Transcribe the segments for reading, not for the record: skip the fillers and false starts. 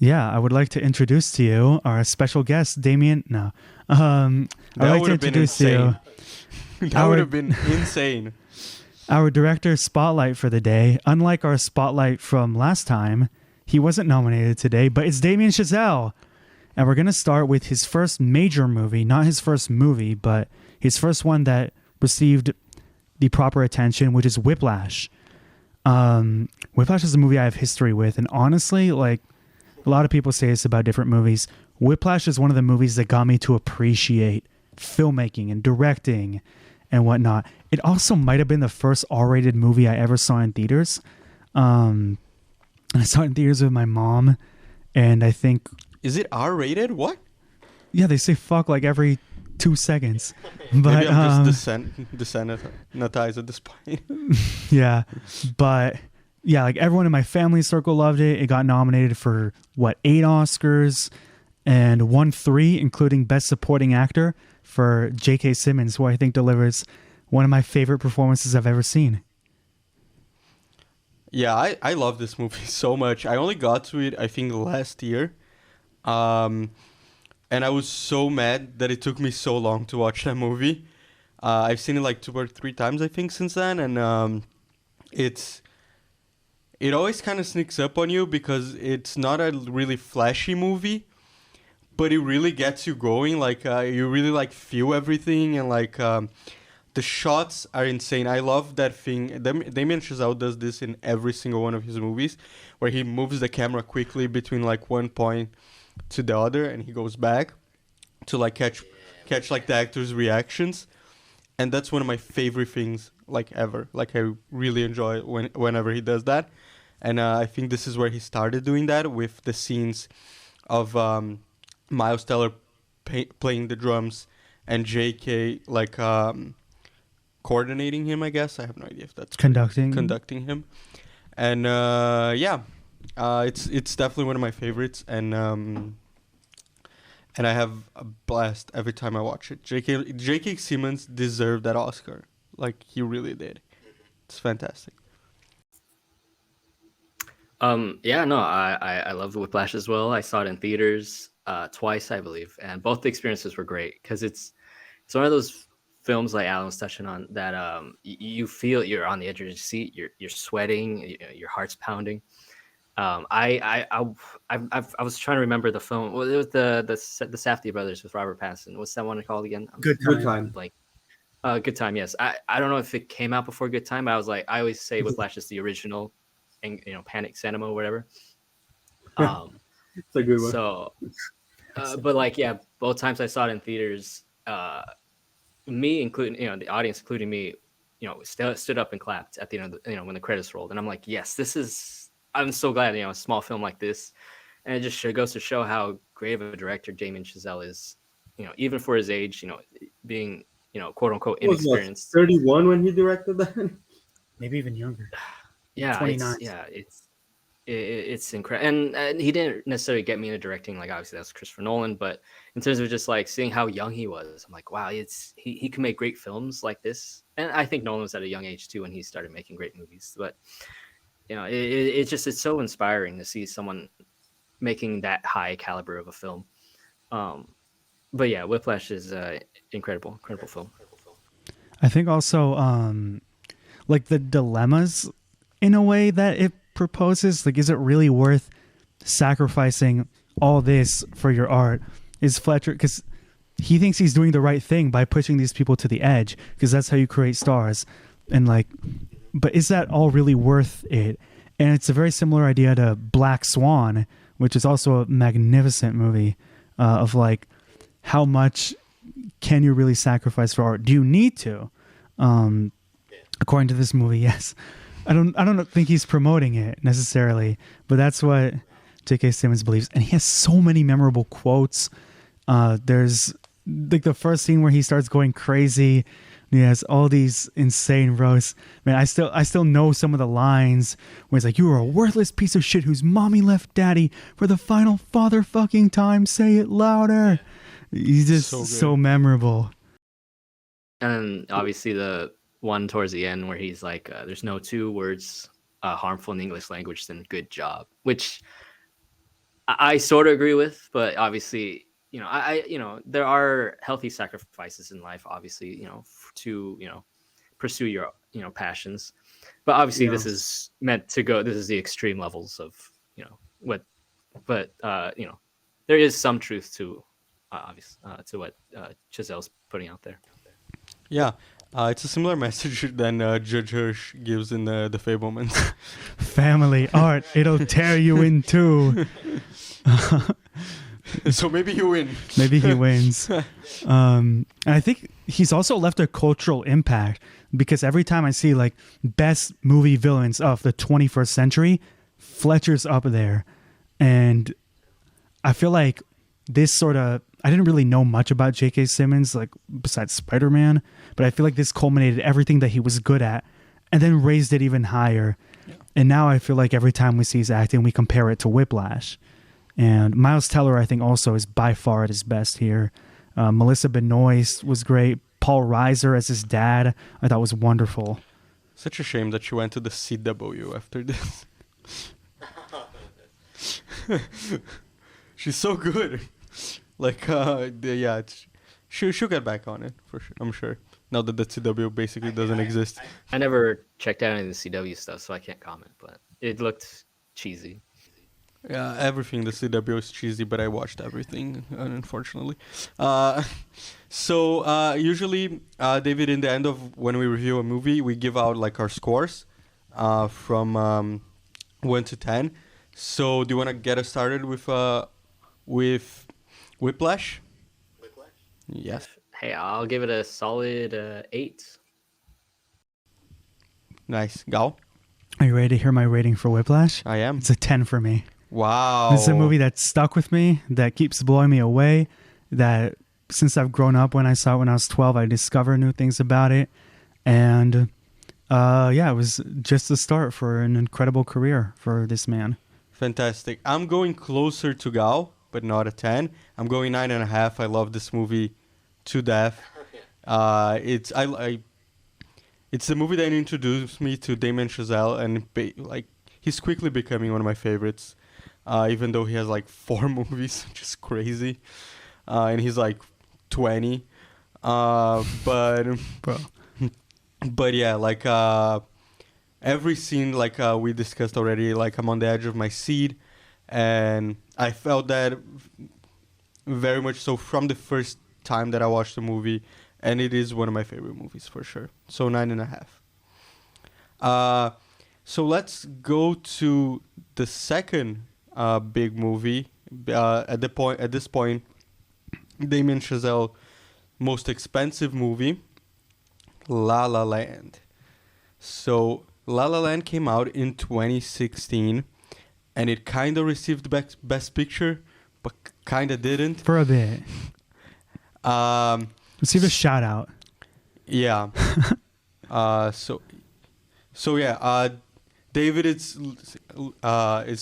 Yeah, I would like to introduce to you our special guest, Damien. No, I'd That like would to have been introduce to you insane. That would our have been insane. our director spotlight for the day. Unlike our spotlight from last time, he wasn't nominated today, but it's Damien Chazelle, and we're gonna start with his first major movie, not his first movie, but his first one that received the proper attention, which is Whiplash. Whiplash is a movie I have history with, and honestly, like a lot of people say this about different movies, Whiplash is one of the movies that got me to appreciate filmmaking and directing and whatnot. It also might have been the first R-rated movie I ever saw in theaters. And I saw it in theaters with my mom, and I think, Is it R-rated? What? yeah, they say fuck like every 2 seconds. But Maybe I'm just desensitized at this point. yeah, but yeah, like everyone in my family circle loved it. It got nominated for what, 8 Oscars and won 3, including Best Supporting Actor for J.K. Simmons, who I think delivers one of my favorite performances I've ever seen. Yeah, I love this movie so much. I only got to it, I think, last year. Um, and I was so mad that it took me so long to watch that movie. I've seen it like 2 or 3 times, I think, since then. And it's it always kind of sneaks up on you because it's not a really flashy movie, but it really gets you going. Like you really like feel everything, and like the shots are insane. I love that thing. Damien Chazelle does this in every single one of his movies, where he moves the camera quickly between like one point to the other, and he goes back to like catch like the actors' reactions, and that's one of my favorite things like ever. Like I really enjoy it whenever he does that, and I think this is where he started doing that with the scenes of Miles Teller playing the drums and J.K. like coordinating him. I guess I have no idea if that's Conducting. conducting him, and yeah, it's definitely one of my favorites, and I have a blast every time I watch it. J.K. Simmons deserved that Oscar, like he really did. It's fantastic. Yeah, no, I love Whiplash as well. I saw it in theaters twice, I believe, and both the experiences were great because it's one of those films like Alan was touching on that you feel you're on the edge of your seat, you're sweating, your heart's pounding. I was trying to remember the film. Well, it was the Safdie brothers with Robert Pattinson. What's that one called again? Good Good time. time. Like Good Time. Yes, I don't know if it came out before Good Time. But I was like, I always say Whiplash is the original, and Panic Cinema or whatever. Um, It's a good one. so, but like, yeah, both times I saw it in theaters, me including the audience, including me, stood up and clapped at the end of when the credits rolled, and I'm like, yes, this is. I'm so glad a small film like this, and it just goes to show how great of a director Damien Chazelle is. Even for his age, being quote unquote He was what, inexperienced. 31 when he directed that? Maybe even younger. Yeah, 29. it's incredible, and he didn't necessarily get me into directing. Like obviously that's Christopher Nolan, but in terms of just like seeing how young he was, I'm like, wow, he can make great films like this. And I think Nolan was at a young age too when he started making great movies. But it's so inspiring to see someone making that high caliber of a film. But yeah, Whiplash is incredible film. I think also like the dilemmas in a way that it proposes, like, is it really worth sacrificing all this for your art? Is Fletcher, because he thinks he's doing the right thing by pushing these people to the edge, because that's how you create stars, and like, but is that all really worth it? And it's a very similar idea to Black Swan, which is also a magnificent movie, of like, how much can you really sacrifice for art? Do you need to? According to this movie, yes. I don't think he's promoting it necessarily, but that's what J.K. Simmons believes. And he has so many memorable quotes. There's like the first scene where he starts going crazy. He has all these insane roasts. Man, I still know some of the lines where he's like, "You are a worthless piece of shit whose mommy left daddy for the final father fucking time. Say it louder." He's just so memorable. And obviously the one towards the end where he's like, there's no two words harmful in the English language than good job, which I sort of agree with, but obviously, there are healthy sacrifices in life, obviously, to, pursue your, passions. But obviously Yeah. this is meant to go, this is the extreme levels of, what, but, there is some truth to, obvious, to what Chazelle's putting out there. Yeah, it's a similar message than Judge Hirsch gives in the Fablemans. Family art, it'll tear you in two. So maybe you win. Maybe he wins. And I think he's also left a cultural impact, because every time I see like best movie villains of the 21st century, Fletcher's up there. And I feel like this sort of, I didn't really know much about J.K. Simmons, like besides Spider-Man, but I feel like this culminated everything that he was good at and then raised it even higher. Yeah. And now I feel like every time we see his acting, we compare it to Whiplash. And Miles Teller, I think, also is by far at his best here. Melissa Benoist was great. Paul Reiser as his dad, I thought was wonderful. Such a shame that she went to the CW after this. She's so good. Like, yeah, she'll get back on it, for sure, I'm sure. Now that the CW basically doesn't exist. I never checked out any of the CW stuff, so I can't comment, but it looked cheesy. Yeah, everything the CW is cheesy, but I watched everything, unfortunately. So usually, David, in the end of when we review a movie, we give out like our scores from 1 to 10. So do you want to get us started with Whiplash? Yes. Hey, I'll give it a solid 8. Nice. Gal? Are you ready to hear my rating for Whiplash? I am. It's a 10 for me. Wow. This is a movie that stuck with me, that keeps blowing me away, that since I've grown up, when I saw it when I was 12, I discovered new things about it. And it was just the start for an incredible career for this man. Fantastic. I'm going closer to Gal, but not a 10. I'm going 9.5. I love this movie to death. It's the movie that introduced me to Damien Chazelle, and he's quickly becoming one of my favorites. Even though he has like 4 movies, which is crazy, and he's like 20. But yeah, like every scene, like we discussed already, like I'm on the edge of my seat, and I felt that very much so from the first time that I watched the movie, and it is one of my favorite movies for sure. So 9.5. So let's go to the second big movie. At this point, Damien Chazelle most expensive movie, La La Land. So La La Land came out in 2016, and it kind of received Best Picture, but kind of didn't. For a bit. Let's give a shout out. Yeah. So yeah. David is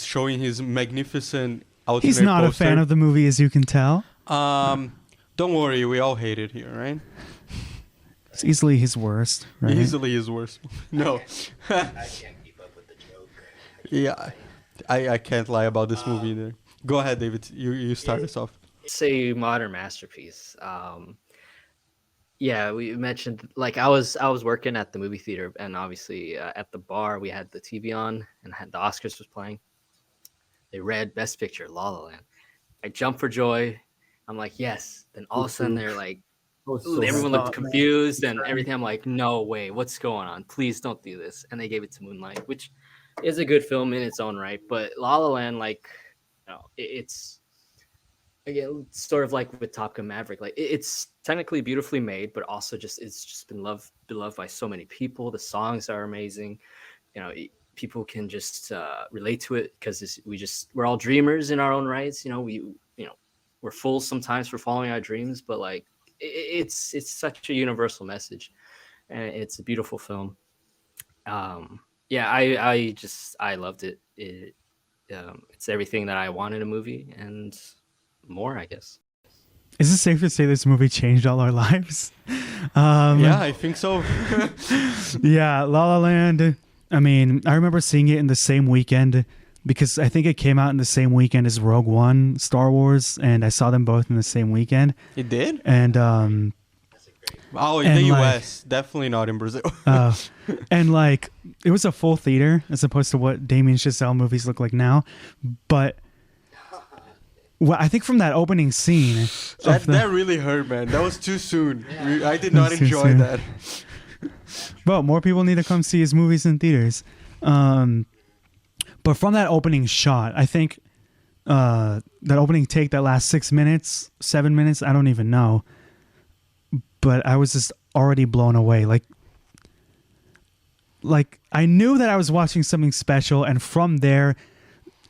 showing his magnificent alternate He's not poster. a fan of the movie, as you can tell. Don't worry, we all hate it here, right? It's easily his worst, right? Easily his worst. No. I can't keep up with the joke. Yeah, I can't lie about this movie either. Go ahead, David. You start us off. It's a modern masterpiece. Yeah, we mentioned, like, I was working at the movie theater, and obviously at the bar we had the TV on, and the Oscars was playing. They read Best Picture, La La Land. I jumped for joy. I'm like, yes. Then all of a sudden they're like, everyone looked confused and everything. I'm like, no way, what's going on? Please don't do this. And they gave it to Moonlight, which is a good film in its own right. But La La Land, like, it's again sort of like with Top Gun Maverick. Like, it's technically beautifully made, but also it's just been beloved by so many people. The songs are amazing. People can just relate to it because we're all dreamers in our own rights. We're fools sometimes for following our dreams, but like it's such a universal message, and it's a beautiful film. I loved it. It's everything that I want in a movie and more, I guess. Is it safe to say this movie changed all our lives? Yeah, I think so. Yeah, La La Land. I mean, I remember seeing it in the same weekend because I think it came out in the same weekend as Rogue One, Star Wars, and I saw them both in the same weekend. It did? And in and, the like, US, definitely not in Brazil. and like it was a full theater as opposed to what Damien Chazelle movies look like now. But I think from that opening scene, that really hurt, man. That was too soon. I did That not was too enjoy soon. that. well, more people need to come see his movies in theaters. But from that opening shot, I think that opening take, that last 6 minutes, 7 minutes, I don't even know. But I was just already blown away. Like I knew that I was watching something special, and from there,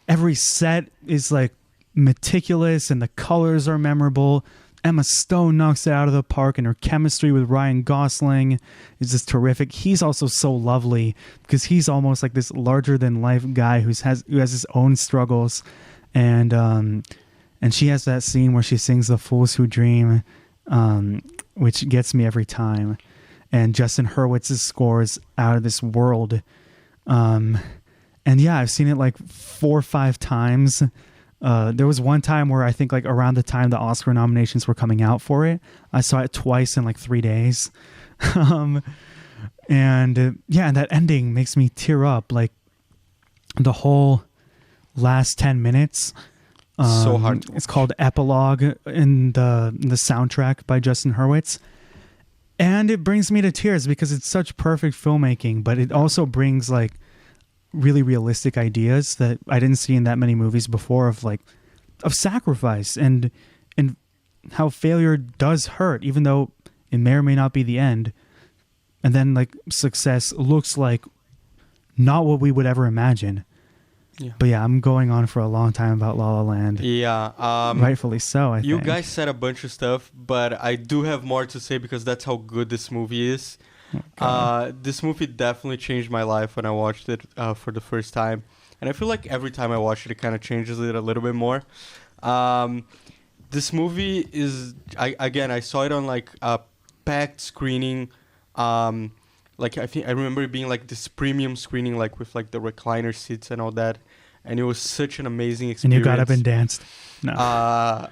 every set is like meticulous and the colors are memorable. Emma Stone knocks it out of the park, and her chemistry with Ryan Gosling is just terrific. He's also so lovely because he's almost like this larger than life guy who has his own struggles, and she has that scene where she sings "The Fools Who Dream," which gets me every time. And Justin Hurwitz's score is out of this world. And yeah, I've seen it like 4 or 5 times. There was one time where I think like around the time the Oscar nominations were coming out for it, I saw it twice in like 3 days. And that ending makes me tear up. Like the whole last 10 minutes. So hard to It's called Epilogue in the soundtrack by Justin Hurwitz. And it brings me to tears because it's such perfect filmmaking, but it also brings like really realistic ideas that I didn't see in that many movies before of sacrifice and how failure does hurt, even though it may or may not be the end. And then like success looks like not what we would ever imagine. Yeah. But yeah, I'm going on for a long time about La La Land. Yeah. Rightfully so, I You think. guys said a bunch of stuff, but I do have more to say because that's how good this movie is. This movie definitely changed my life when I watched it for the first time. And I feel like every time I watch it, it kind of changes it a little bit more. This movie is, I saw it on like a packed screening. Like I remember it being like this premium screening, like with like the recliner seats and all that. And it was such an amazing experience. And you got up and danced. No.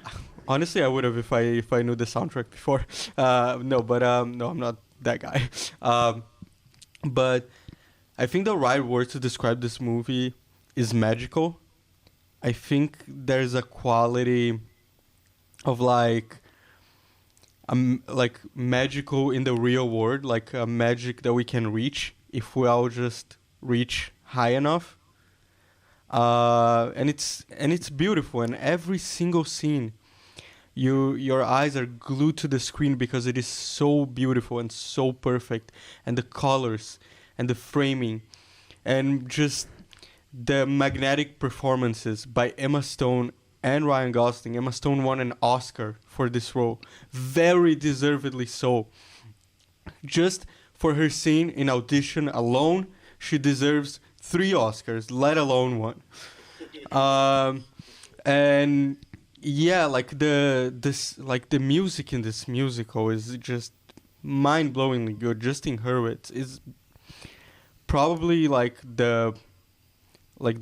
Honestly, I would have if I knew the soundtrack before. No, I'm not that guy. But I think the right word to describe this movie is magical. I think there's a quality of like magical in the real world, like a magic that we can reach if we all just reach high enough. And it's beautiful, and every single scene your eyes are glued to the screen because it is so beautiful and so perfect, and the colors and the framing and just the magnetic performances by Emma Stone and Ryan Gosling. Emma Stone won an Oscar for this role, very deservedly so. Just for her scene in Audition alone, she deserves 3 Oscars, let alone 1. And yeah, like the music in this musical is just mind-blowingly good. Justin Hurwitz is probably like the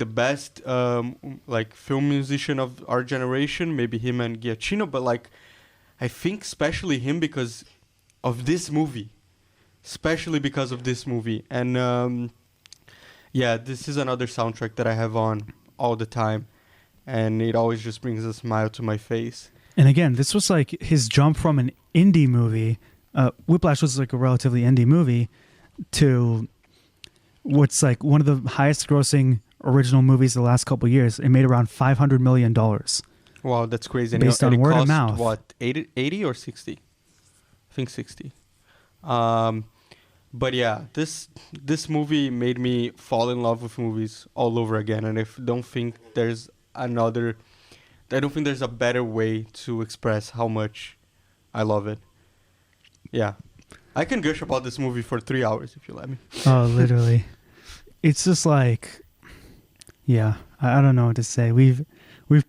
best film musician of our generation, maybe him and Giacchino, but like I think especially him because of this movie. And yeah, this is another soundtrack that I have on all the time, and it always just brings a smile to my face. And again, this was like his jump from an indie movie. Whiplash was like a relatively indie movie to what's like one of the highest grossing original movies the last couple of years. It made around $500 million. Wow, that's crazy. Based on it word of cost, mouth. What, 80 or 60? I think 60. But yeah, this movie made me fall in love with movies all over again, and I don't think there's a better way to express how much I love it. Yeah. I can gush about this movie for 3 hours if you let me. Oh, literally. It's just like, yeah, I don't know what to say. We've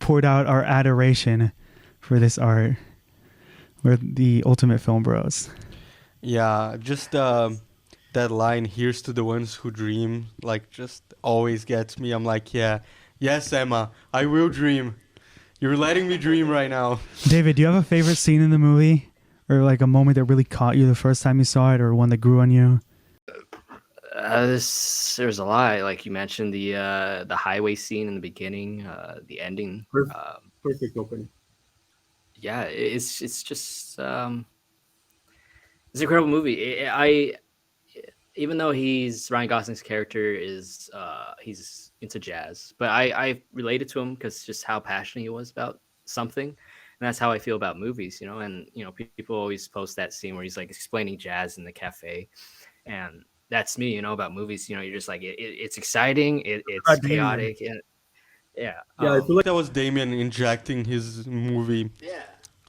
poured out our adoration for this art. We're the ultimate film bros. Yeah, just that line, "Here's to the ones who dream," like just always gets me. I'm like, yeah, Yes, Emma, I will dream. You're letting me dream right now. David, do you have a favorite scene in the movie? Or like a moment that really caught you the first time you saw it, or one that grew on you? There's a lot. Like you mentioned, the highway scene in the beginning, the ending. Perfect. Perfect opening. Yeah, it's just it's an incredible movie. I even though Ryan Gosling's character is he's into jazz, but I related to him because just how passionate he was about something, and that's how I feel about movies. And people always post that scene where he's like explaining jazz in the cafe, and that's me. About movies. You're just like it's exciting, it's chaotic, and yeah, Yeah, I feel like That was Damien injecting his movie Yeah.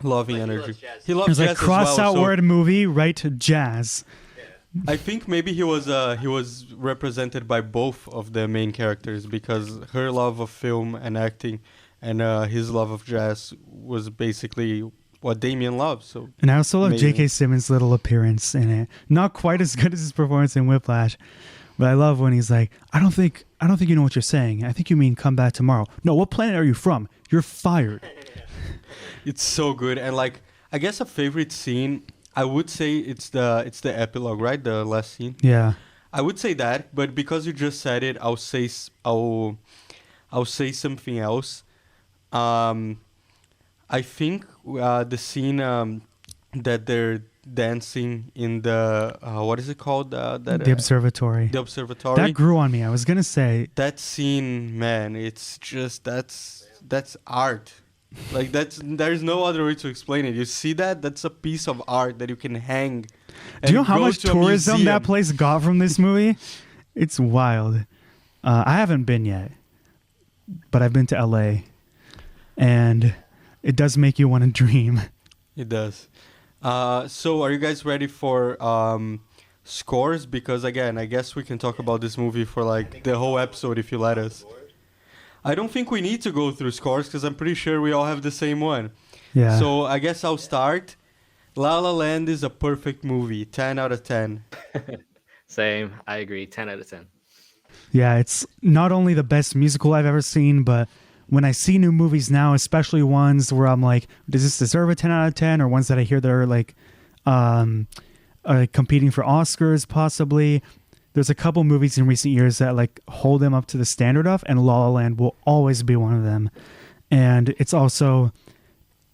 loving Like, he energy. loves jazz. He It loves was like jazz cross as well. out So word movie, write jazz. I think maybe he was represented by both of the main characters because her love of film and acting and his love of jazz was basically what Damien loves. So And I also love Amazing. J.K. Simmons' little appearance in it. Not quite as good as his performance in Whiplash, but I love when he's like, I don't think you know what you're saying. I think you mean come back tomorrow. No, what planet are you from? You're fired. it's so good. And like I guess a favorite scene, I would say it's the epilogue, right? The last scene. Yeah. I would say that, but because you just said it, I'll say something else. Um, I think the scene that they're dancing in the what is it called? The observatory. The observatory. That grew on me. I was going to say, That scene, man, it's just that's art. Like there's no other way to explain it. You see that? That's a piece of art that you can hang. do you know how go much to a tourism museum. that place got from this movie? It's wild. I haven't been yet, but I've been to LA, and it does make you want to dream. It does. So are you guys ready for scores? Because again, I guess we can talk about this movie for like the whole episode if you let us. I don't think we need to go through scores because I'm pretty sure we all have the same one. Yeah. So I guess I'll start. La La Land is a perfect movie. 10 out of 10. same. I agree. 10 out of 10. Yeah, it's not only the best musical I've ever seen, but when I see new movies now, especially ones where I'm like, does this deserve a 10 out of 10? Or ones that I hear that are like competing for Oscars, possibly. There's a couple movies in recent years that like hold them up to the standard of, and La La Land will always be one of them. And it's also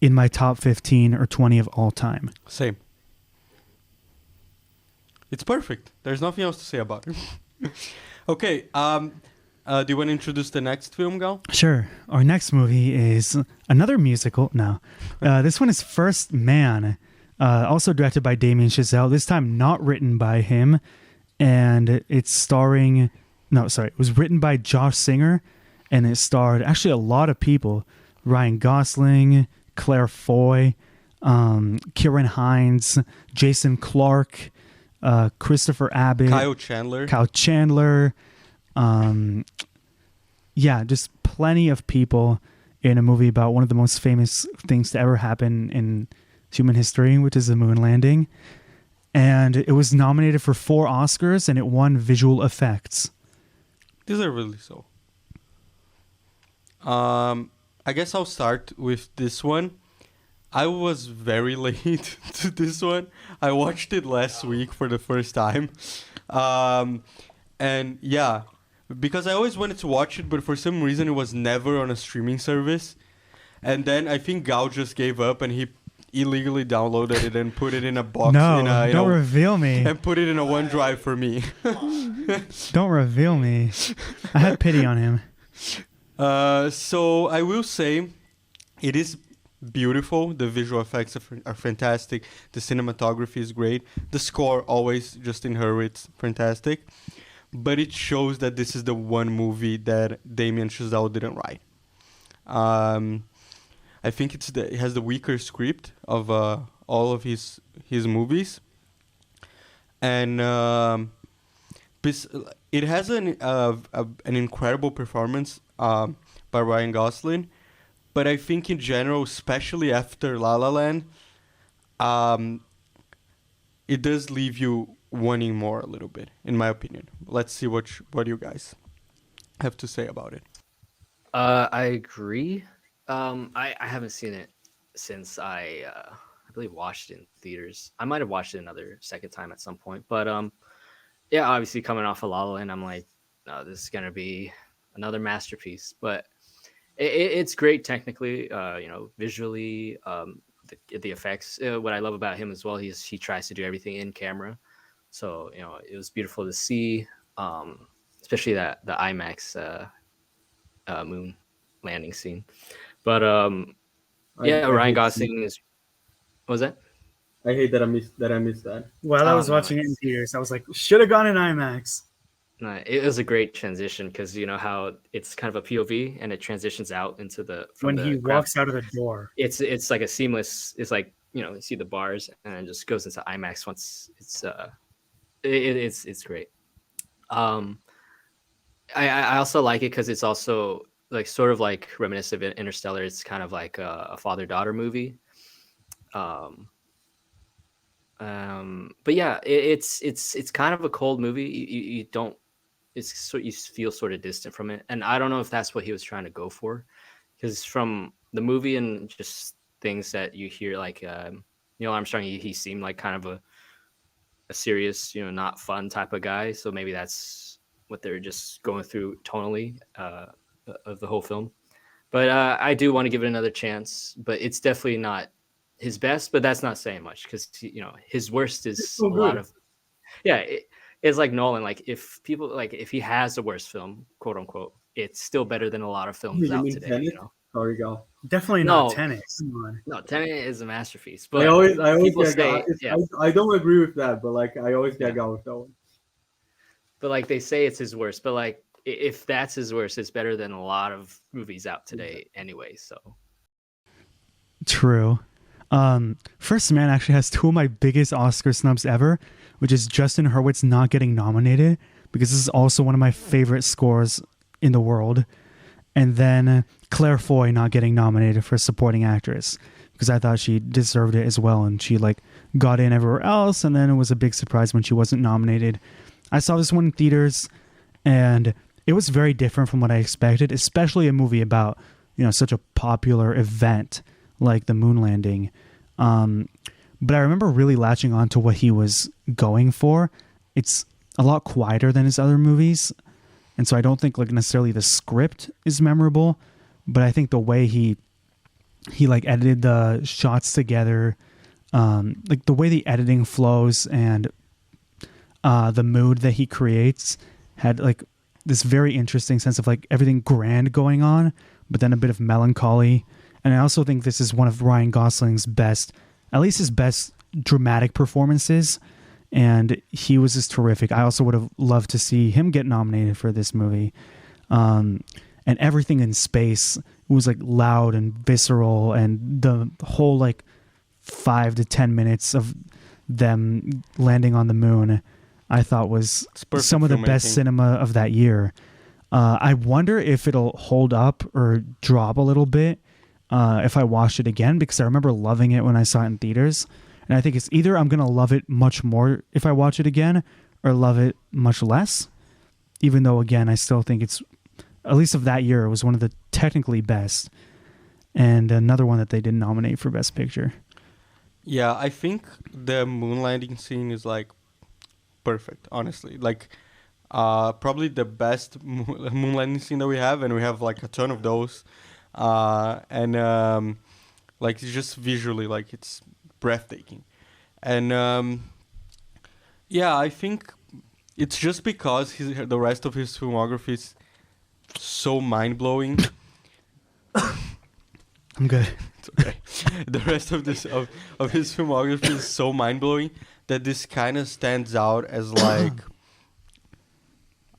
in my top 15 or 20 of all time. Same. It's perfect. There's nothing else to say about it. Okay. Do you want to introduce the next film, Gal? Sure. Our next movie is another musical. No. This one is First Man, also directed by Damien Chazelle, this time not written by him. And it's starring... No, sorry. It was written by Josh Singer, and it starred actually a lot of people. Ryan Gosling, Claire Foy, Kieran Hines, Jason Clarke, Christopher Abbott, Kyle Chandler. Yeah, just plenty of people in a movie about one of the most famous things to ever happen in human history, which is the moon landing. And it was nominated for 4 Oscars, and it won visual effects. Deservedly so. I guess I'll start with this one. I was very late to this one. I watched it last week for the first time. And yeah, because I always wanted to watch it, but for some reason it was never on a streaming service. And then I think Gal just gave up and he illegally downloaded it and put it in a box. No, don't reveal me. And put it in a OneDrive for me. Don't reveal me. I had pity on him. So I will say it is beautiful. The visual effects are fantastic. The cinematography is great. The score always just in her, it's fantastic. But it shows that this is the one movie that Damien Chazelle didn't write. I think it has the weaker script of all of his movies, and it has an incredible performance by Ryan Gosling. But I think in general, especially after La La Land, it does leave you wanting more a little bit, in my opinion. Let's see what you guys have to say about it. I agree. I haven't seen it since I believe watched it in theaters. I might have watched it another second time at some point, but yeah, obviously coming off of La La Land, I'm like, no, this is gonna be another masterpiece. But it's great technically, visually, the effects. What I love about him as well, he tries to do everything in camera, so it was beautiful to see, especially that the IMAX moon landing scene. But yeah, I Ryan hate Gosling is. What was that? I hate that I missed that. While I Oh was no, watching it in theaters, I was like, should have gone in IMAX. no, it was a great transition because you know how it's kind of a POV and it transitions out into When he walks out of the door. It's like a seamless. It's like you see the bars and it just goes into IMAX once it's great. Um, I also like it because it's also like sort of like reminiscent of Interstellar. It's kind of like a father daughter movie. Um, but yeah, it's kind of a cold movie. You don't you feel sort of distant from it, and I don't know if that's what he was trying to go for, because from the movie and just things that you hear, like Neil Armstrong, he seemed like kind of a serious, not fun type of guy. So maybe that's what they're just going through tonally of the whole film. But I do want to give it another chance. But it's definitely not his best. But that's not saying much because his worst is so a lot good. of it's like Nolan. Like if people if he has the worst film, quote unquote, it's still better than a lot of films You out mean today. Tenet? Sorry, Gal. Definitely No. not Tenet. Come on. No, Tenet is a masterpiece. But I always people get say, Gal. I don't agree with that, but like I always get Yeah. Gal with that one. but like they say it's his worst. But like if that's his worst, it's better than a lot of movies out today anyway. So True. First Man actually has two of my biggest Oscar snubs ever, which is Justin Hurwitz not getting nominated, because this is also one of my favorite scores in the world, and then Claire Foy not getting nominated for supporting actress, because I thought she deserved it as well, and she got in everywhere else, and then it was a big surprise when she wasn't nominated. I saw this one in theaters, and it was very different from what I expected, especially a movie about such a popular event like the moon landing. But I remember really latching on to what he was going for. It's a lot quieter than his other movies, and so I don't think necessarily the script is memorable, but I think the way he edited the shots together, the way the editing flows and the mood that he creates had this very interesting sense of everything grand going on, but then a bit of melancholy. And I also think this is one of Ryan Gosling's best, at least his best dramatic performances. And he was just terrific. I also would have loved to see him get nominated for this movie. And everything in space was loud and visceral. And the whole 5 to 10 minutes of them landing on the moon, I thought was some of the best cinema of that year. I wonder if it'll hold up or drop a little bit if I watch it again, because I remember loving it when I saw it in theaters. And I think it's either I'm going to love it much more if I watch it again, or love it much less. Even though, again, I still think it's, at least of that year, it was one of the technically best. And another one that they didn't nominate for Best Picture. Yeah, I think the moon landing scene is perfect, honestly. Probably the best moon landing scene that we have, and we have a ton of those. It's just visually it's breathtaking. And yeah, I think it's just because the rest of his filmography is so mind-blowing. I'm good. It's okay. The rest of his filmography is so mind-blowing that this kind of stands out as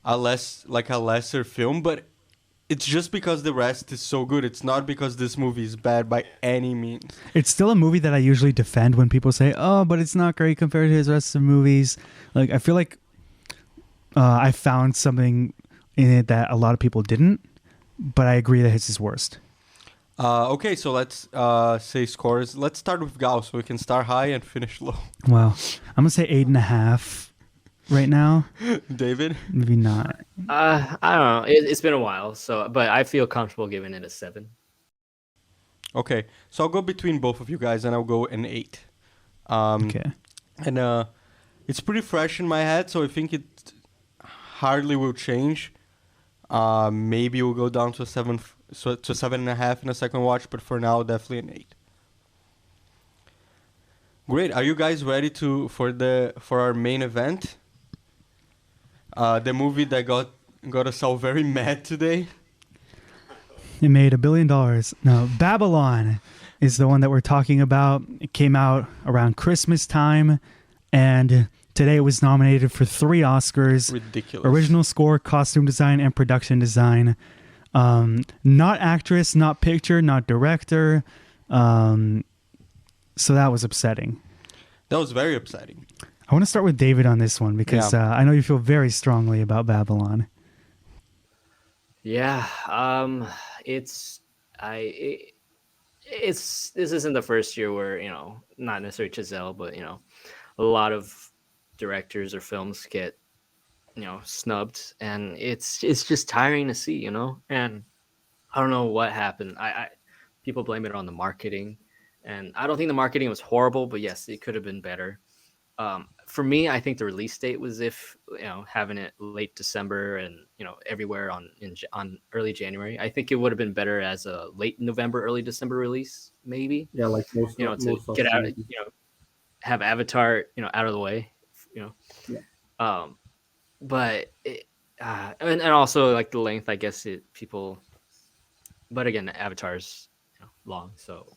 a lesser film, but it's just because the rest is so good. It's not because this movie is bad by any means. It's still a movie that I usually defend when people say, oh, but it's not great compared to his rest of movies. I feel like I found something in it that a lot of people didn't, but I agree that it's his worst. Okay, so let's say scores. Let's start with Gal, so we can start high and finish low. Well, I'm going to say 8.5. right now. David? Maybe not. I don't know. It's been a while, so but I feel comfortable giving it a 7. Okay, so I'll go between both of you guys, and I'll go an 8. Okay. And it's pretty fresh in my head, so I think it hardly will change. Maybe we'll go down to a 7, to 7.5 in a second watch, but for now, definitely an 8. Great. Are you guys ready for our main event? The movie that got us all very mad today. It made $1 billion. No, Babylon is the one that we're talking about. It came out around Christmas time, and today it was nominated for 3 Oscars. Ridiculous. Original score, costume design, and production design. Not actress, not picture, not director. So that was upsetting. That was very upsetting. I want to start with David on this one because I know you feel very strongly about Babylon. Yeah, this isn't the first year where, not necessarily Chazelle, but a lot of directors or films get snubbed, and it's just tiring to see, and I don't know what happened. I people blame it on the marketing, and I don't think the marketing was horrible, but yes, it could have been better. For me, I think the release date was having it late December and everywhere on early January. I think it would have been better as a late November, early December release, maybe. Yeah, like most To get out, have Avatar, out of the way, Yeah. But and also like the length, I guess people. But again, Avatar's long, so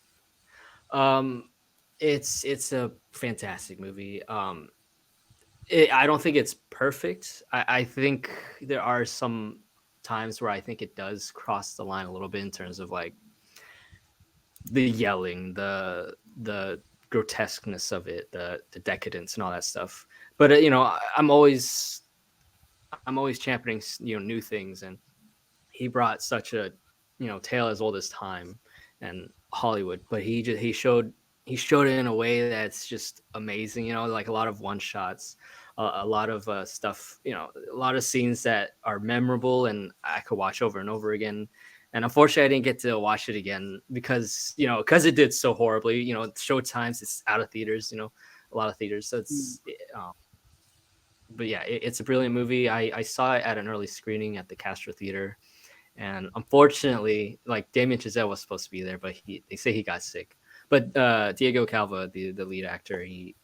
it's a fantastic movie. I don't think it's perfect. I think there are some times where I think it does cross the line a little bit in terms of like the yelling, the grotesqueness of it, the decadence and all that stuff. But I'm always championing new things, and he brought such a tale as old as time and Hollywood, but he showed it in a way that's just amazing. Like a lot of one shots, a lot of stuff. A lot of scenes that are memorable and I could watch over and over again. And unfortunately, I didn't get to watch it again because it did so horribly. Showtimes, it's out of theaters. A lot of theaters. So it's. But yeah, it's a brilliant movie. I saw it at an early screening at the Castro Theater, and unfortunately, like Damien Chazelle was supposed to be there, but they say he got sick. But Diego Calva, the lead actor, he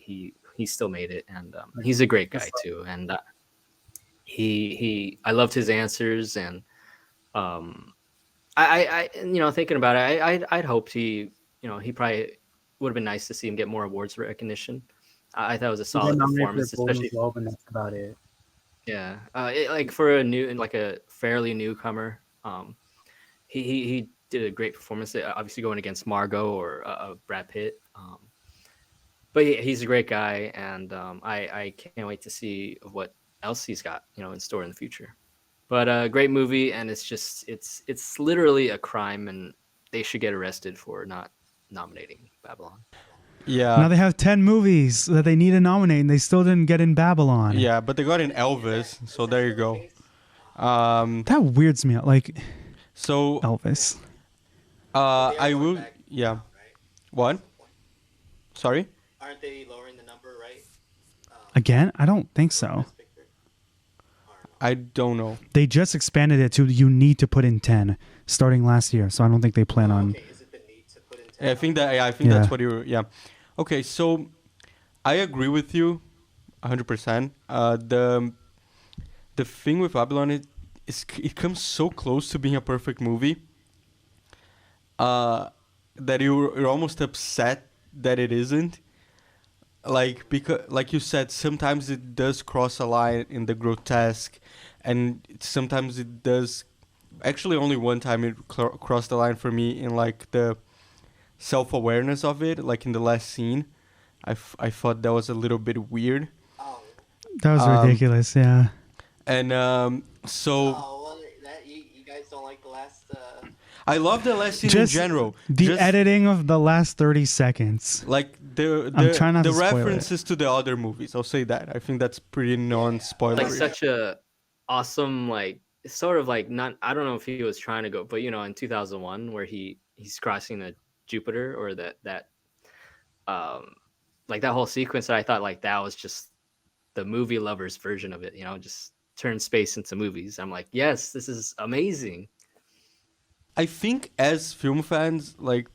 still made it, and he's a great guy too. And I loved his answers, and I thinking about it, I'd hoped he probably would have been nice to see him get more awards recognition. I thought it was a solid performance, especially. And that's about it. Yeah, like for a fairly newcomer, he did a great performance. Obviously, going against Margot or Brad Pitt, but he's a great guy, and I can't wait to see what else he's got in store in the future. But a great movie, and it's literally a crime, and they should get arrested for not nominating Babylon. Yeah. Now they have 10 movies that they need to nominate, and they still didn't get in Babylon. Yeah, but they got in Elvis, so there you go. That weirds me out. Like, So Elvis. I will. Yeah. What? Sorry. Aren't they lowering the number, right? Again? I don't think so. Best Picture? I don't know. They just expanded it to you need to put in 10 starting last year, so I don't think they plan on. Okay, is it the need to put in 10? I think that. Yeah, I think that's what you. Yeah. Okay, so I agree with you, 100%. The thing with Babylon it comes so close to being a perfect movie. That you're almost upset that it isn't. Because, like you said, sometimes it does cross a line in the grotesque, and sometimes it does. Actually, only one time it crossed the line for me in like the self-awareness of it, like in the last scene. I thought that was a little bit weird. Oh, That was ridiculous, yeah. And so well, you guys don't like the last... I love the last scene in Just general. The Just, editing of the last 30 seconds. like I'm trying not the to spoil it. references to the other movies. I'll say that. I think that's pretty non-spoilery. Like such a awesome, like sort of like not. I don't know if he was trying to go, but in 2001 where he's crossing the Jupiter or that like that whole sequence that I thought like that was just the movie lovers version of it. Just turn space into movies. I'm like, yes, this is amazing. I think as film fans, like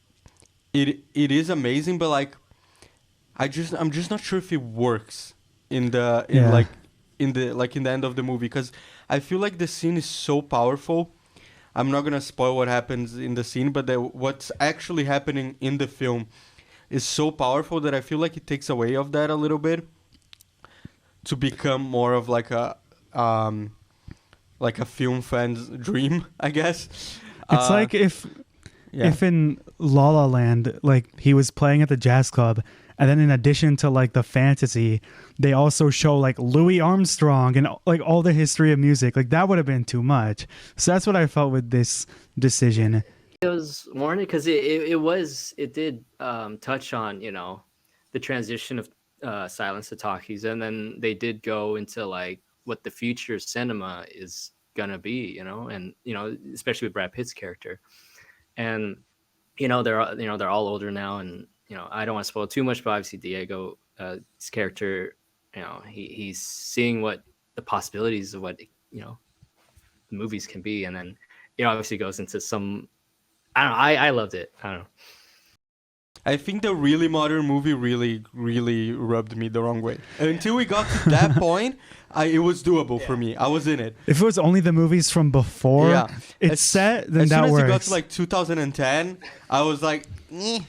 it is amazing, but like I'm just not sure if it works in the in the end of the movie, because I feel like the scene is so powerful. I'm not gonna spoil what happens in the scene, but what's actually happening in the film is so powerful that I feel like it takes away of that a little bit to become more of like a film fan's dream, I guess. It's like if in La La Land, like he was playing at the jazz club, and then in addition to like the fantasy, they also show like Louis Armstrong and like all the history of music. Like that would have been too much. So that's what I felt with this decision. It was warranted because it did touch on the transition of silence to talkies, and then they did go into like what the future cinema is gonna be, and especially with Brad Pitt's character, and they're all older now, and I don't want to spoil too much, but obviously Diego, his character, he's seeing what the possibilities of what the movies can be, and then obviously goes into some. I don't know. I loved it. I don't know. I think the really modern movie really, really rubbed me the wrong way. Until we got to that point, it was doable for me. I was in it. If it was only the movies from before it's set, then that works. As soon as it got to like 2010, I was like, eh.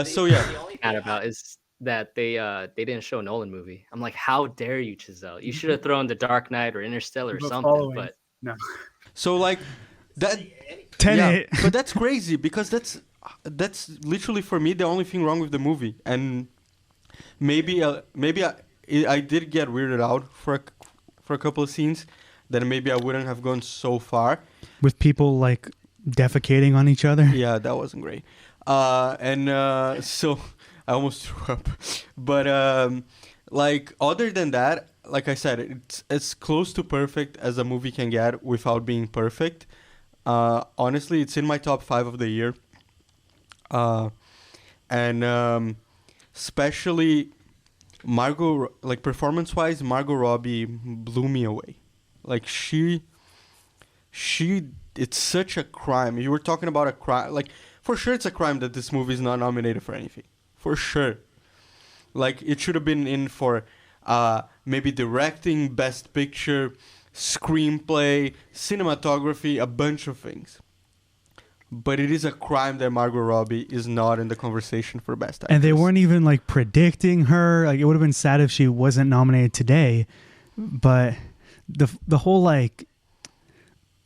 So yeah. Mad about is that they didn't show a Nolan movie. I'm like, how dare you, Chazelle? You should have thrown The Dark Knight or Interstellar or something. But no. So like that. Tenet. Yeah, but that's crazy because that's literally for me the only thing wrong with the movie, and maybe I did get weirded out for a couple of scenes that maybe I wouldn't have gone so far with people like defecating on each other. Yeah, that wasn't great, so I almost threw up. But like other than that, like I said, it's as close to perfect as a movie can get without being perfect. Honestly, it's in my top 5 of the year. And especially Margot, like performance-wise, Margot Robbie blew me away. Like she, it's such a crime. You were talking about a crime. Like for sure, it's a crime that this movie is not nominated for anything. For sure. Like it should have been in for maybe directing, best picture, screenplay, cinematography, a bunch of things. But it is a crime that Margot Robbie is not in the conversation for Best Actress. And they weren't even like predicting her. Like it would have been sad if she wasn't nominated today. But the whole like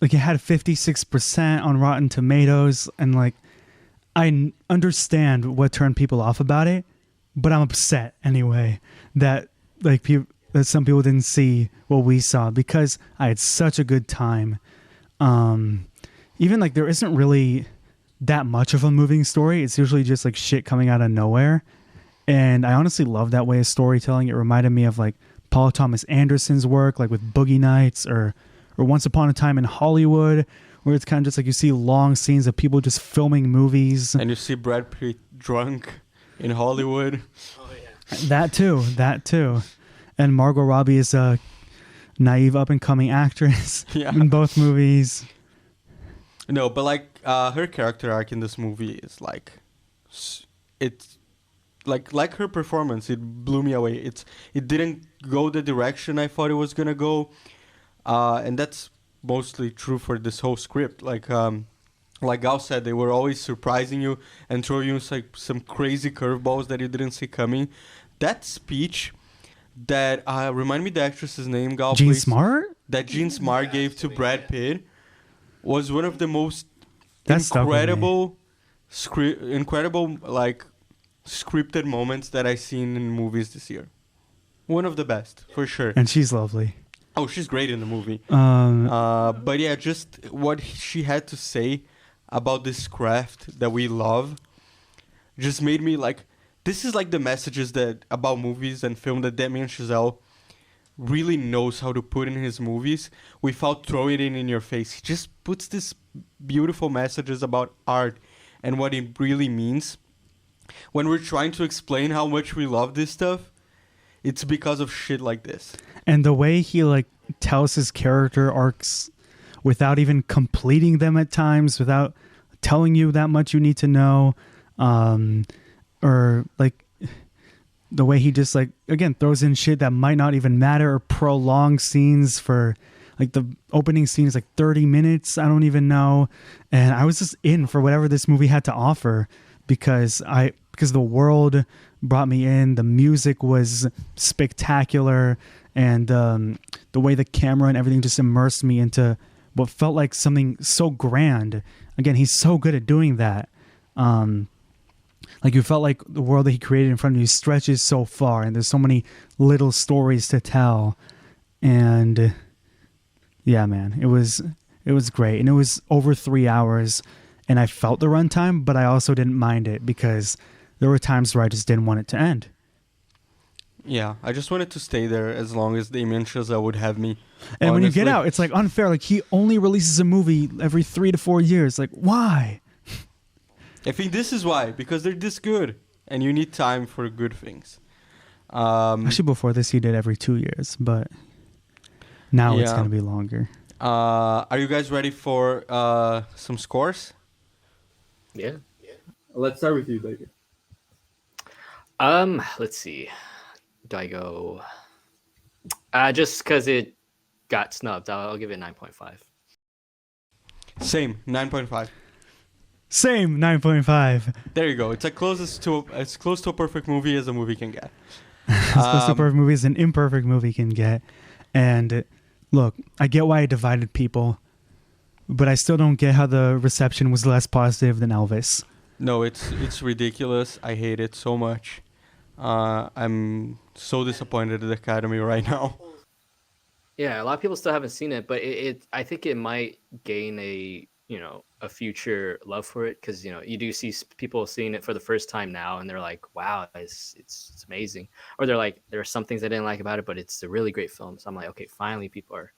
it had 56% on Rotten Tomatoes, and like I understand what turned people off about it, but I'm upset anyway that like that some people didn't see what we saw, because I had such a good time. Even like there isn't really that much of a moving story. It's usually just like shit coming out of nowhere. And I honestly love that way of storytelling. It reminded me of like Paul Thomas Anderson's work, like with Boogie Nights or Once Upon a Time in Hollywood, where it's kind of just like you see long scenes of people just filming movies. And you see Brad Pitt drunk in Hollywood. Oh, yeah. That too. And Margot Robbie is a naive up-and-coming actress in both movies. No, but like her character arc in this movie is like, it's like her performance. It blew me away. It didn't go the direction I thought it was gonna go, and that's mostly true for this whole script. Like Gal said, they were always surprising you and throwing you like some crazy curveballs that you didn't see coming. That speech that remind me the actress's name, Gal. Jean please. Smart. That Jean Smart gave to Brad Pitt was one of the most That's incredible like scripted moments that I've seen in movies this year. One of the best, for sure. And she's lovely. Oh, she's great in the movie. But yeah, just what she had to say about this craft that we love just made me like, this is like the messages that about movies and film that Damien Chazelle really knows how to put in his movies without throwing it in your face. He just puts these beautiful messages about art and what it really means. When we're trying to explain how much we love this stuff, it's because of shit like this. And the way he like tells his character arcs without even completing them at times, without telling you that much you need to know, or like the way he just like, again, throws in shit that might not even matter, or prolong scenes for like the opening scene is like 30 minutes. I don't even know. And I was just in for whatever this movie had to offer because the world brought me in. The music was spectacular. And the way the camera and everything just immersed me into what felt like something so grand. Again, he's so good at doing that. Like you felt like the world that he created in front of you stretches so far, and there's so many little stories to tell. And yeah, man, it was great, and it was over 3 hours, and I felt the runtime, but I also didn't mind it because there were times where I just didn't want it to end. Yeah, I just wanted to stay there as long as Damien Chazelle would have me. And honestly. when you get out, it's like unfair. Like he only releases a movie every 3 to 4 years. Like why? I think this is why, because they're this good, and you need time for good things. Actually, before this, he did every 2 years, but now it's going to be longer. Are you guys ready for some scores? Yeah. Let's start with you, David. Let's see. Do I go? Just because it got snubbed, I'll give it 9.5. Same, 9.5. Same, 9.5. There you go. It's as close to a perfect movie as a movie can get. As close to a perfect movie as an imperfect movie can get. And look, I get why it divided people, but I still don't get how the reception was less positive than Elvis. No, it's ridiculous. I hate it so much. I'm so disappointed at the Academy right now. Yeah, a lot of people still haven't seen it, but I think it might gain a future love for it, because you do see people seeing it for the first time now, and they're like, "Wow, it's amazing," or they're like, "There are some things I didn't like about it, but it's a really great film." So I'm like, okay, finally, people are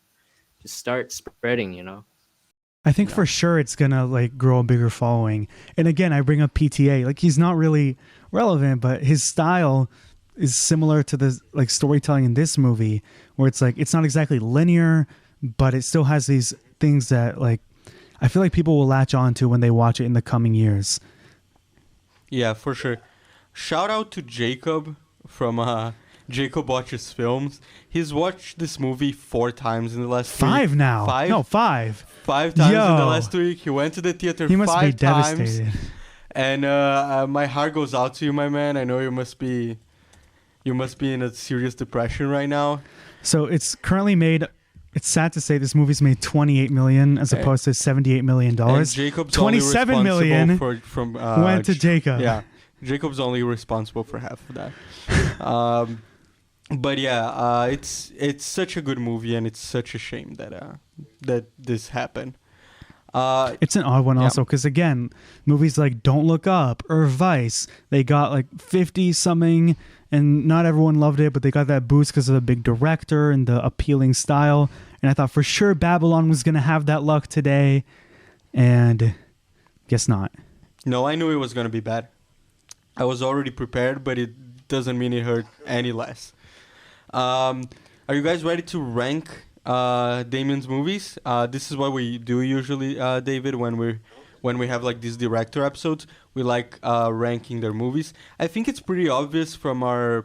just start spreading, I think for sure it's gonna like grow a bigger following. And again, I bring up PTA. Like he's not really relevant, but his style is similar to the like storytelling in this movie, where it's like it's not exactly linear, but it still has these things that like I feel like people will latch on to when they watch it in the coming years. Yeah, for sure. Shout out to Jacob from Jacob Watches Films. He's watched this movie 4 times in the last 5 week. now. 5? No, 5. 5 times Yo. in the last week. He went to the theater He must 5 be times. devastated. And my heart goes out to you, my man. I know you must be in a serious depression right now. So it's currently made. It's sad to say this movie's made $28 million as opposed to $78 million. And Jacob's $27 only million from went to Jacob. Yeah, Jacob's only responsible for half of that. But yeah, it's such a good movie, and it's such a shame that this happened. It's an odd one also because, again, movies like Don't Look Up or Vice, they got like 50-something, and not everyone loved it, but they got that boost because of the big director and the appealing style. And I thought for sure Babylon was going to have that luck today, and guess not. No, I knew it was going to be bad. I was already prepared, but it doesn't mean it hurt any less. Are you guys ready to rank Damien's movies? This is what we do usually, David, when we have like these director episodes. We like ranking their movies. I think it's pretty obvious from our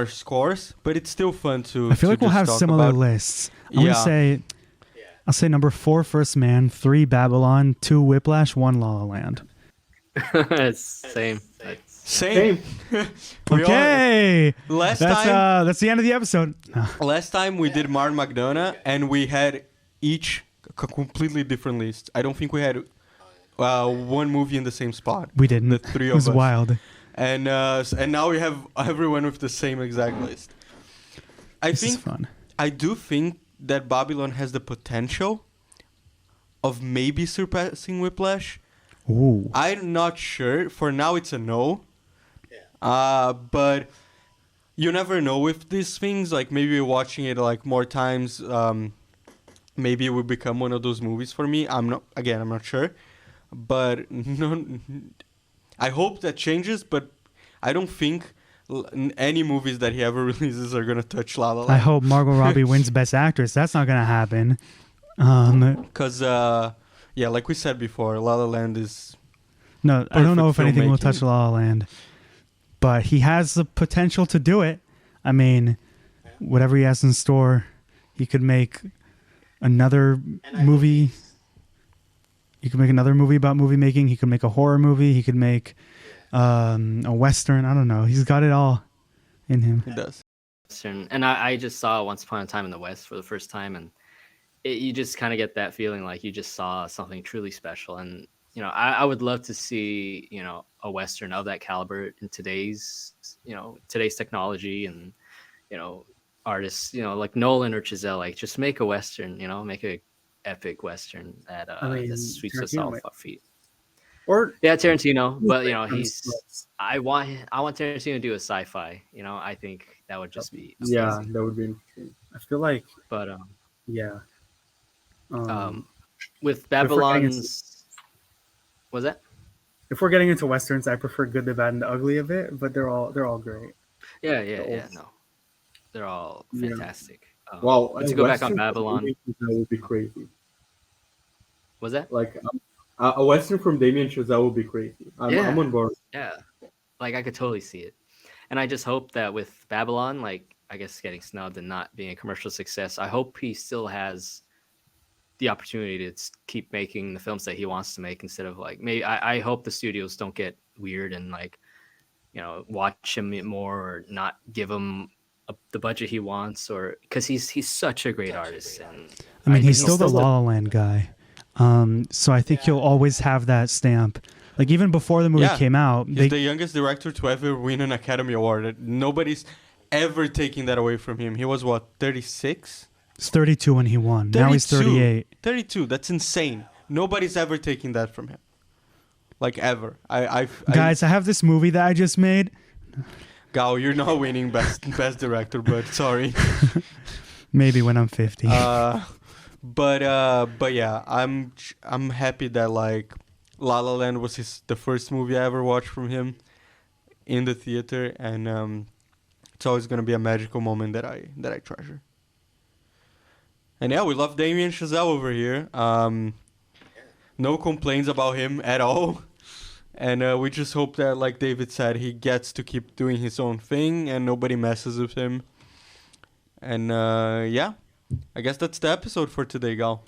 scores, but it's still fun to. I feel like we'll have similar about. Lists. I'll say number 4, First Man, 3, Babylon, 2, Whiplash, 1, La La Land. Same. Same. Okay. Last time. That's the end of the episode. Last time we did Martin McDonagh, and we had each a completely different list. I don't think we had one movie in the same spot. We didn't. The 3 of us. It was us. wild. And now we have everyone with the same exact list. This is fun. I do think that Babylon has the potential of maybe surpassing Whiplash. Ooh. I'm not sure. For now, it's a no. But you never know with these things. Like maybe watching it like more times, maybe it will become one of those movies for me. I'm not sure, but no, I hope that changes. But I don't think any movies that he ever releases are gonna touch La La Land. I hope Margot Robbie wins Best Actress. That's not gonna happen. Because yeah, like we said before, La La Land is No, I don't know if perfect anything will filmmaking. touch La La Land, but he has the potential to do it. I mean, whatever he has in store, he could make another And I movie. He could make another movie about movie making. He could make a horror movie. He could make a Western. I don't know. He's got it all in him. He does. And I just saw Once Upon a Time in the West for the first time, and you just kind of get that feeling like you just saw something truly special. And I would love to see a Western of that caliber in today's technology and artists like Nolan or Chazelle, like just make a Western, make a epic Western that that sweeps us all off our feet. Or Yeah, Tarantino, but I want Tarantino to do a sci-fi. I think that would just be amazing. yeah, that would be interesting. I feel like But yeah. with we're getting Babylon's, was that? If we're getting into westerns, I prefer Good, the Bad, and the Ugly of it, but they're all great. Yeah. No, they're all Yeah. fantastic. Wow, but to go back on Babylon, that would be crazy. was that? Like a western from Damien Chazelle would be crazy. I'm on board. Yeah, like I could totally see it, and I just hope that with Babylon, like I guess getting snubbed and not being a commercial success, I hope he still has the opportunity to keep making the films that he wants to make instead of like maybe I hope the studios don't get weird and like watch him more or not give him the budget he wants, or because he's such a great artist. And I mean, he's think still the La La Land guy. So I think he'll always have that stamp. Like even before the movie Yeah. came out, He's the youngest director to ever win an Academy Award. Nobody's ever taking that away from him. He was what, 36? He's 32 when he won. Now he's 38. 32. That's insane. Nobody's ever taking that from him. Like ever. Guys, I have this movie that I just made. Gao, you're not winning best director, but sorry. Maybe when I'm 50. But yeah, I'm happy that like La La Land was the first movie I ever watched from him in the theater, and it's always gonna be a magical moment that I treasure. And yeah, we love Damien Chazelle over here. No complaints about him at all. And we just hope that, like David said, he gets to keep doing his own thing and nobody messes with him. And yeah, I guess that's the episode for today, Gal.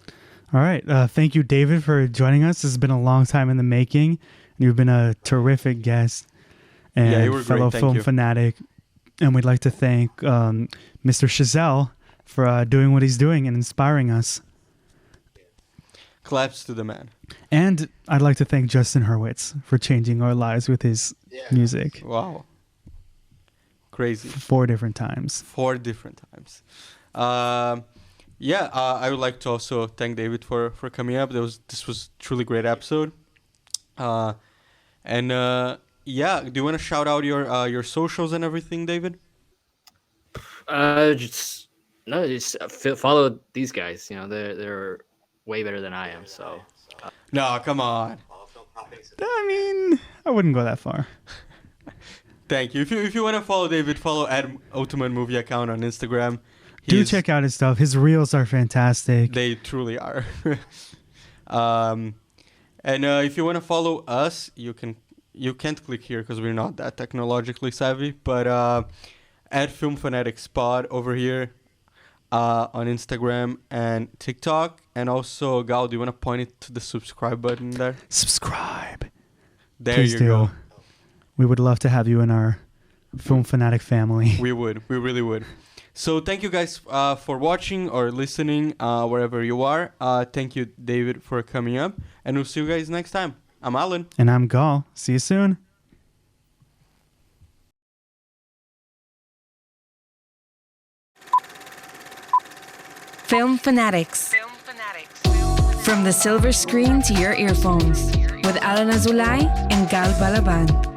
All right. Thank you, David, for joining us. This has been a long time in the making. You've been a terrific guest and Yeah, you were fellow great. Thank film you. fanatic. And we'd like to thank Mr. Chazelle for doing what he's doing and inspiring us. Claps to the man. And I'd like to thank Justin Hurwitz for changing our lives with his music Wow. Crazy. 4 different times. 4 different times. Yeah, I would like to also thank David for coming up. This was truly great episode. And yeah, do you want to shout out your socials and everything, David? Just follow these guys. They're way better than I am. So No, come on. All film topics. I mean, I wouldn't go that far. Thank you. If you want to follow David, follow Ultimate Movie account on Instagram. Do check out his stuff. His reels are fantastic. They truly are. And if you want to follow us, you can't click here because we're not that technologically savvy. But at Film Fanatics Pod over here on Instagram and TikTok. And also, Gal, do you want to point it to the subscribe button there? Subscribe. There Please you do. go. We would love to have you in our Film Fanatic family. We would. We really would. So thank you guys for watching or listening wherever you are. Thank you, David, for coming up. And we'll see you guys next time. I'm Alan. And I'm Gal. See you soon. Film Fanatics. From the silver screen to your earphones with Alan Azulay and Gal Balaban.